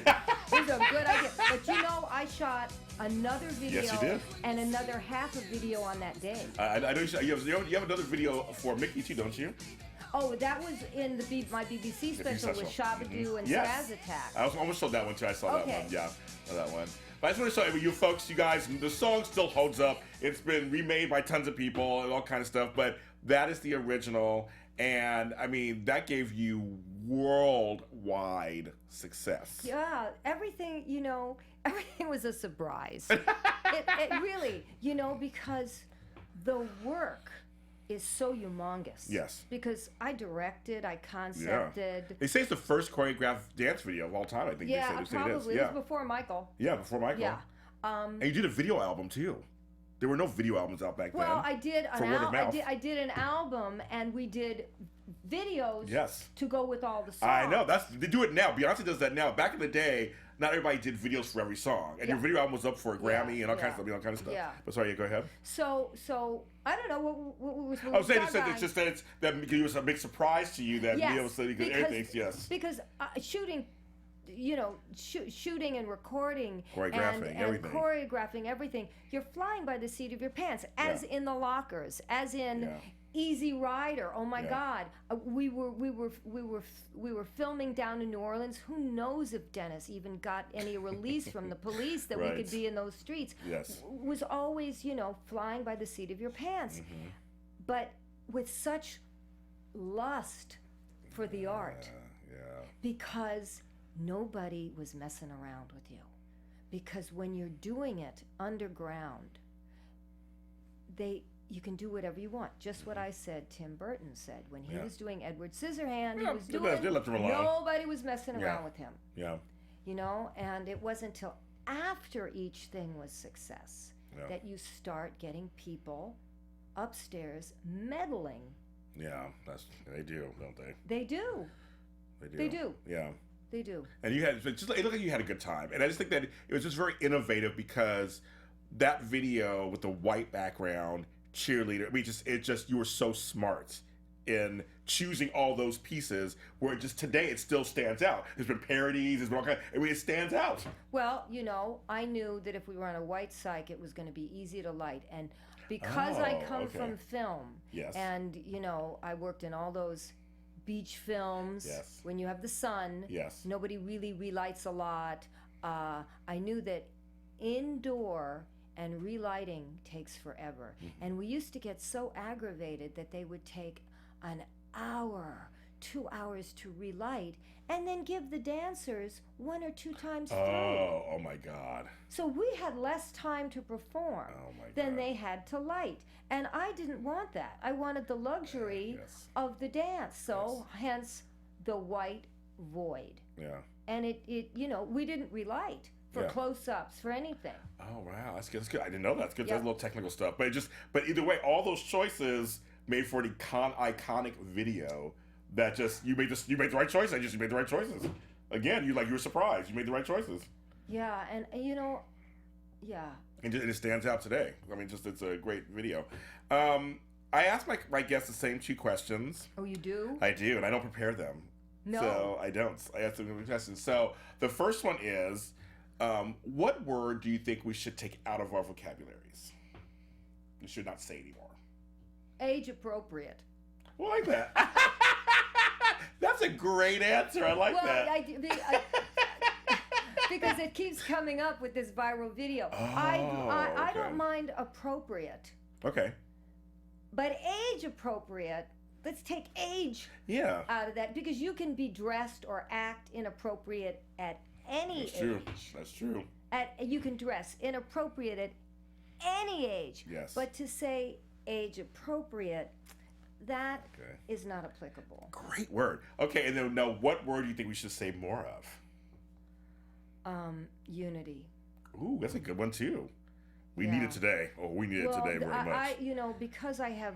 was a good idea. But you know, I shot another video Yes, you did. and another half a video on that day. I know you have another video for Mickey too, don't you? Oh, that was in my BBC special with Shabadoo and Yes. Spaz Attack. I almost saw that one too. I saw Okay. that one. Yeah, saw that one. But I just want to show you folks, you guys, the song still holds up. It's been remade by tons of people and all kind of stuff, but that is the original. And I mean, that gave you worldwide success. Yeah, everything, you know, everything was a surprise. it really, you know, because the work is so humongous. Yes. Because I directed, I concepted. They say it's the first choreographed dance video of all time, I think Yeah, they say probably. it is. It Yeah. was before Michael. Yeah, before Michael. Yeah. And you did a video album too. There were no video albums out back Well, then. I did For word of mouth. I did an album, and we did videos Yes. to go with all the songs. I know. They do it now. Beyonce does that now. Back in the day, not everybody did videos for every song, and your video album was up for a Grammy and all kinds of stuff. All kinds of stuff. Yeah. But sorry, go ahead. So I don't know what we were supposed I was saying to it's just that it was a big surprise to you that Yes, everything. Yes. Because shooting, you know, shooting and recording Choreographing and everything. choreographing everything, you're flying by the seat of your pants, as in the lockers, as in Easy Rider. Oh my God, we were filming down in New Orleans. Who knows if Dennis even got any release from the police that we could be in those streets? Yes. Was always, you know, flying by the seat of your pants, but with such lust for the art. Because nobody was messing around with you. Because when you're doing it underground, you can do whatever you want. Just what I said Tim Burton said when he was doing Edward Scissorhand. He was they left him alone. Nobody was messing around with him. Yeah. You know, and it wasn't until after each thing was success that you start getting people upstairs meddling. Yeah, they do, don't they? They do. They do. Yeah. They do. And it looked like you had a good time. And I just think that it was just very innovative because that video with the white background, cheerleader, I mean, you were so smart in choosing all those pieces where today it still stands out. There's been parodies, there's been all kinds, I mean, it stands out. Well, you know, I knew that if we were on a white cyc, it was going to be easy to light. And because I come from film, and, you know, I worked in all those beach films, when you have the sun, nobody really relights a lot. I knew that indoor and relighting takes forever. And we used to get so aggravated that they would take an hour, 2 hours to relight, and then give the dancers 1 or 2 times through. Oh my God. So we had less time to perform than they had to light. And I didn't want that. I wanted the luxury of the dance. So hence the white void. Yeah. And it you know, we didn't relight for close-ups, for anything. Oh wow, that's good. I didn't know that. That's good. That's a little technical stuff. But either way, all those choices made for an iconic video that just you made the right choice. You made the right choices. Again, you were surprised. You made the right choices. Yeah, and yeah. And it stands out today. I mean, it's a great video. I ask my guests the same 2 questions. Oh, you do? I do, and I don't prepare them. No. So I don't. I ask them questions. So the first one is, what word do you think we should take out of our vocabularies? We should not say anymore. Age appropriate. Well, I like that. That's a great answer. I like that. Because it keeps coming up with this viral video. Oh, I okay. don't mind appropriate. Okay. But age appropriate, let's take age Yeah. out of that, because you can be dressed or act inappropriate at any That's age. true. That's true. You can dress inappropriate at any age. Yes. But to say age appropriate, that Okay. is not applicable. Great word. Okay, and then now, what word do you think we should say more of? Unity. Ooh, that's a good one too. We Yeah. need it today. Oh, we need it today very much. Because I have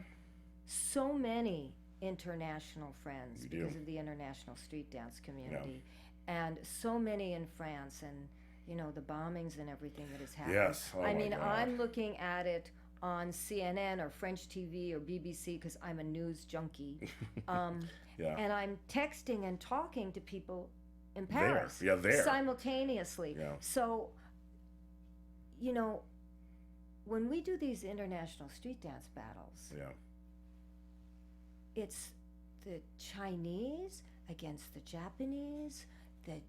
so many international friends You do. because of the international street dance community, and so many in France, and the bombings and everything that has happened. Yes. Oh, I my mean, God. I'm looking at it on CNN or French TV or BBC because I'm a news junkie. Yeah. And I'm texting and talking to people in There. Paris Yeah, there. simultaneously. Yeah. So, when we do these international street dance battles, Yeah. it's the Chinese against the Japanese, the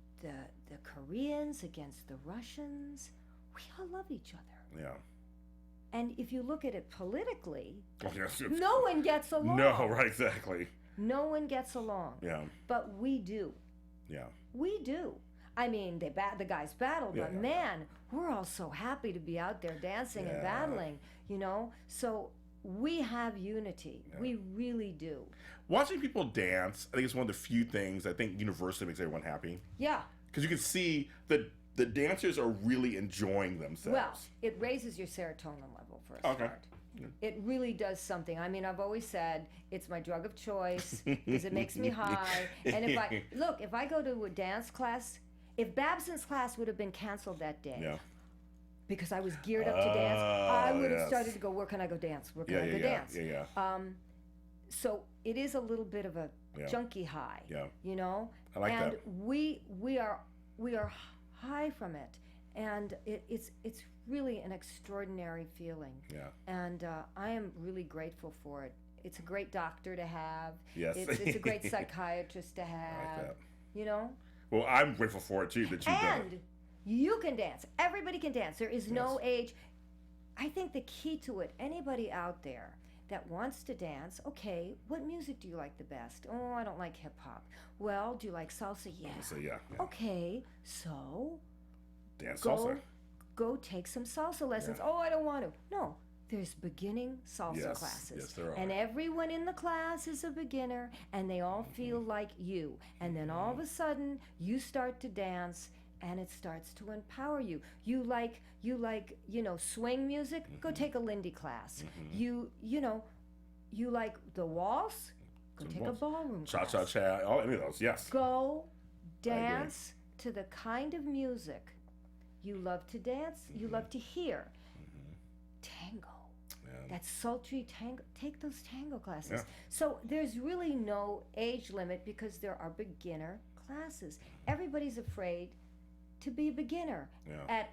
Koreans against the Russians. We all love each other. Yeah. And if you look at it politically, Oh, yes. no one gets along. No, right, exactly. No one gets along. Yeah. But we do. Yeah. We do. I mean, the guys battle, Yeah, but yeah. man, we're all so happy to be out there dancing and Yeah. battling, So we have unity. Yeah. We really do. Watching people dance, I think it's one of the few things I think universally makes everyone happy. Yeah. Because you can see that the dancers are really enjoying themselves. Well, it raises your serotonin level for a Okay. start. It really does something. I mean, I've always said it's my drug of choice because it makes me high. And if I go to a dance class, if Babson's class would have been canceled that day, Yeah. because I was geared up to dance, I would have yes. started to go, where can I go dance? Where can I go Yeah. dance? Yeah. So it is a little bit of a Yeah. junkie high, Yeah. And I like that. we are high from it, and it's really an extraordinary feeling. Yeah. And I am really grateful for it. It's a great doctor to have. Yes. It's a great psychiatrist to I like have. that. Well, I'm grateful for it too that you've done it. And you can dance. Everybody can dance. There is no age. I think the key to it, anybody out there that wants to dance, okay, what music do you like the best? Oh, I don't like hip hop. Well, do you like salsa? Yeah. So yeah. Okay, so Dance go salsa. go take some salsa lessons. Yeah. Oh, I don't want to. No, there's beginning salsa Yes, classes. yes, there are. And everyone in the class is a beginner, and they all feel like you. And then all of a sudden, you start to dance, and it starts to empower you. You like swing music? Go take a Lindy class. You like the waltz? Go take a ballroom Cha class. cha cha. All any of those. Yes. Go dance to the kind of music you love to dance, you love to hear. Tango. Yeah. That sultry tango. Take those tango classes. Yeah. So there's really no age limit because there are beginner classes. Everybody's afraid to be a beginner. Yeah.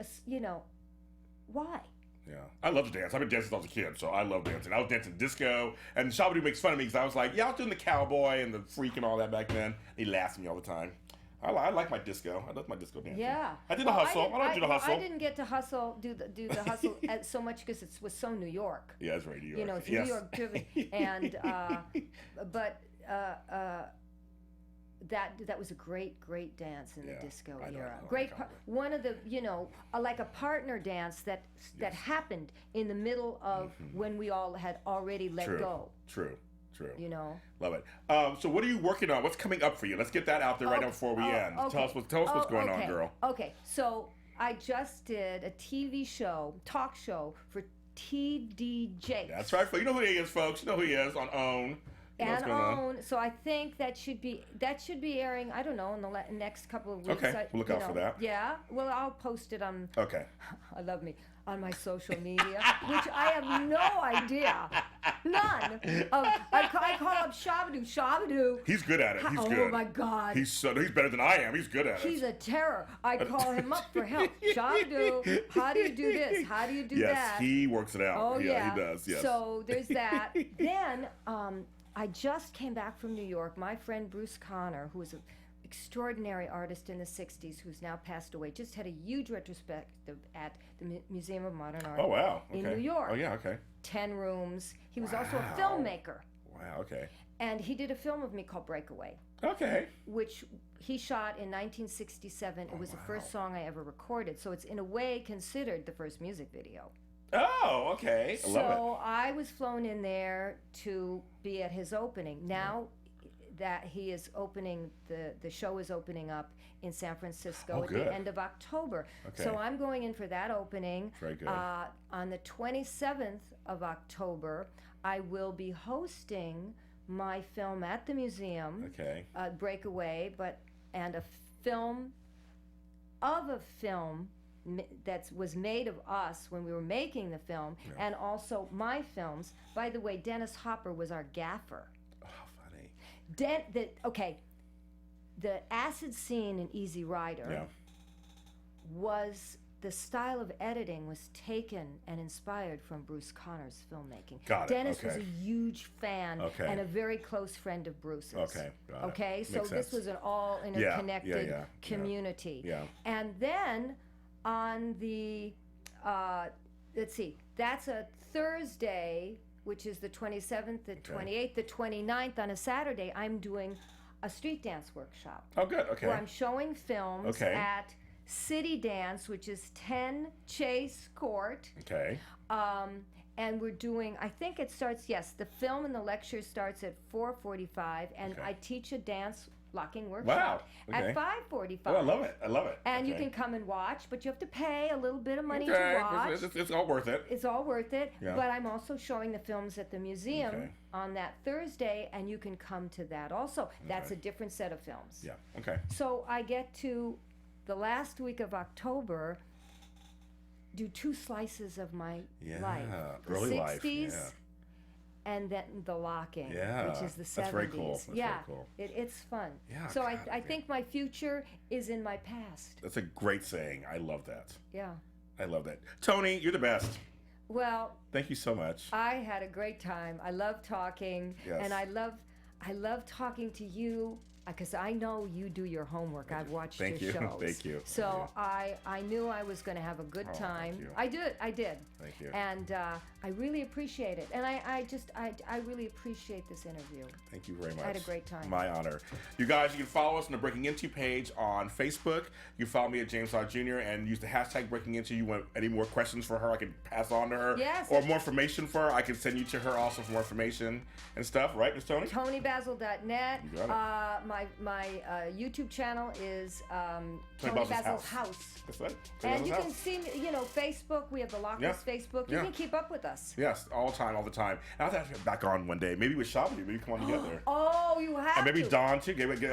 Why? Yeah, I love to dance. I've been dancing since I was a kid, so I love dancing. I was dancing disco, and Shabadoo makes fun of me because I was like, yeah, I was doing the cowboy and the freak and all that back then. He laughs at me all the time. I like my disco. I love my disco dancing. Yeah. I did the hustle. I don't do the hustle. I didn't get to do the hustle so much because it was so New York. Yeah, it's right, New York. It's yes. New York driven, and that was a great dance in the disco I know, era. I know, Great, I know. one of the like a partner dance that happened in the middle of when we all had already let go. True. Love it. So what are you working on? What's coming up for you? Let's get that out there right now before we end. Okay. Tell us what's going on, girl. Okay, so I just did a TV show, talk show for TDJ. That's right. You know who he is, folks. You know who he is on OWN. You know what's And going on. OWN. So I think that should be airing. I don't know, in the next couple of weeks. Okay, we'll look out for that. Yeah. Well, I'll post it on. Okay. I love me on my social media, which I have no idea, none. I call up Shabadoo. He's good at it. He's good. Oh my God. He's better than I am. He's good at it. He's a terror. I call him up for help. Shabadoo, how do you do this? How do you do that? Yes, he works it out. Oh yeah, he does. Yes. So there's that. Then I just came back from New York. My friend Bruce Conner, who was an extraordinary artist in the 60s, who's now passed away, just had a huge retrospective at the Museum of Modern Art Oh wow. Okay. in New York. Oh yeah. Okay. 10 rooms. He was also Wow. a filmmaker. Wow. Okay. And he did a film of me called Breakaway, Okay. which he shot in 1967. It was the first wow. song I ever recorded. So it's in a way considered the first music video. Oh, okay. I love it. So I was flown in there to be at his opening. Now that he is opening, the show is opening up in San Francisco Oh, at good. the end of October. Okay. So I'm going in for that opening. Very good. On the 27th of October, I will be hosting my film at the museum, Okay. Breakaway, and a film that was made of us when we were making the film, and also my films. By the way, Dennis Hopper was our gaffer. Oh, funny. The acid scene in Easy Rider Yeah. was, the style of editing was taken and inspired from Bruce Conner's filmmaking. Got it, Dennis was okay. a huge fan Okay. and a very close friend of Bruce's. Okay, got it. Okay, so Makes this sense. was an all interconnected yeah. community. Yeah. And then on the, let's see, that's a Thursday, which is the 27th, the 28th, the 29th. On a Saturday, I'm doing a street dance workshop. Oh, good. Okay. Where I'm showing films Okay. at City Dance, which is 10 Chase Court. Okay. And we're doing, I think it starts, yes, the film and the lecture starts at 4:45, and Okay. I teach a dance locking workshop Wow. Okay. at 5:45. Oh, I love it. I love it. And you Okay. can come and watch, but you have to pay a little bit of money to Okay. watch. It's all worth it. It's all worth it. Yeah. But I'm also showing the films at the museum Okay. on that Thursday, and you can come to that also. That's a Okay. different set of films. Yeah. Okay. So I get to, the last week of October, do 2 slices of my Yeah. life. The Early life. 60s Yeah. and then the locking, Yeah, which is the 70s. that's very cool. That's yeah, very cool. It's fun. Yeah, So God, I yeah. think my future is in my past. That's a great saying. I love that. Yeah. I love that. Toni, you're the best. Well, Thank you so much. I had a great time. I love talking, Yes. and I love talking to you because I know you do your homework. I've watched Thank your you. shows. Thank you. So I knew I was going to have a good Oh, time. thank you. I did. Thank you. And I really appreciate it. And I really appreciate this interview. Thank you very much. I had a great time. My honor. You guys, you can follow us on the Breaking Into page on Facebook. You can follow me at James Lott Jr. and use the hashtag Breaking Into. You want any more questions for her, I can pass on to her. Yes. Or more information for her, I can send you to her also for more information and stuff. Right, Miss Toni? ToniBasil.net. You got it. My YouTube channel is Toni Toni Basil's Basil's House. House. That's right. Toni And you Basil's can house. see me, Facebook. We have the Lockless Yeah. Facebook. You Yeah. can keep up with us. Yes, all the time. And I'll have to get back on one day. Maybe with Shabadoo. Maybe come on together. Oh, you have And maybe to. Dawn too. Let's do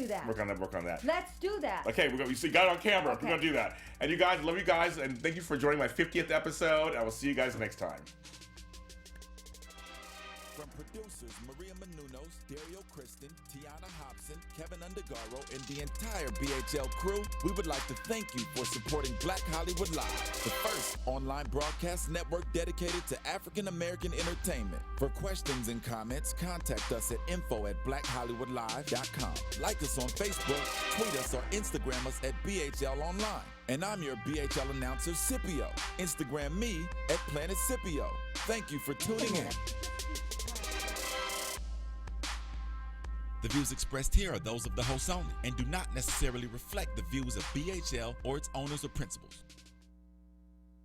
that. Work on that. Let's do that. Okay, we got it on camera. Okay. We're gonna do that. And you guys, love you guys, and thank you for joining my 50th episode. I will see you guys next time. From producers Maria Menounos, Dario Kristen, Tiana Hobson, Kevin Undergaro, and the entire BHL crew, we would like to thank you for supporting Black Hollywood Live, the first online broadcast network dedicated to African American entertainment. For questions and comments, contact us at info@blackhollywoodlive.com. Like us on Facebook, tweet us, or Instagram us at BHL Online. And I'm your BHL announcer, Scipio. Instagram me at Planet Scipio. Thank you for tuning in. The views expressed here are those of the host only and do not necessarily reflect the views of BHL or its owners or principals.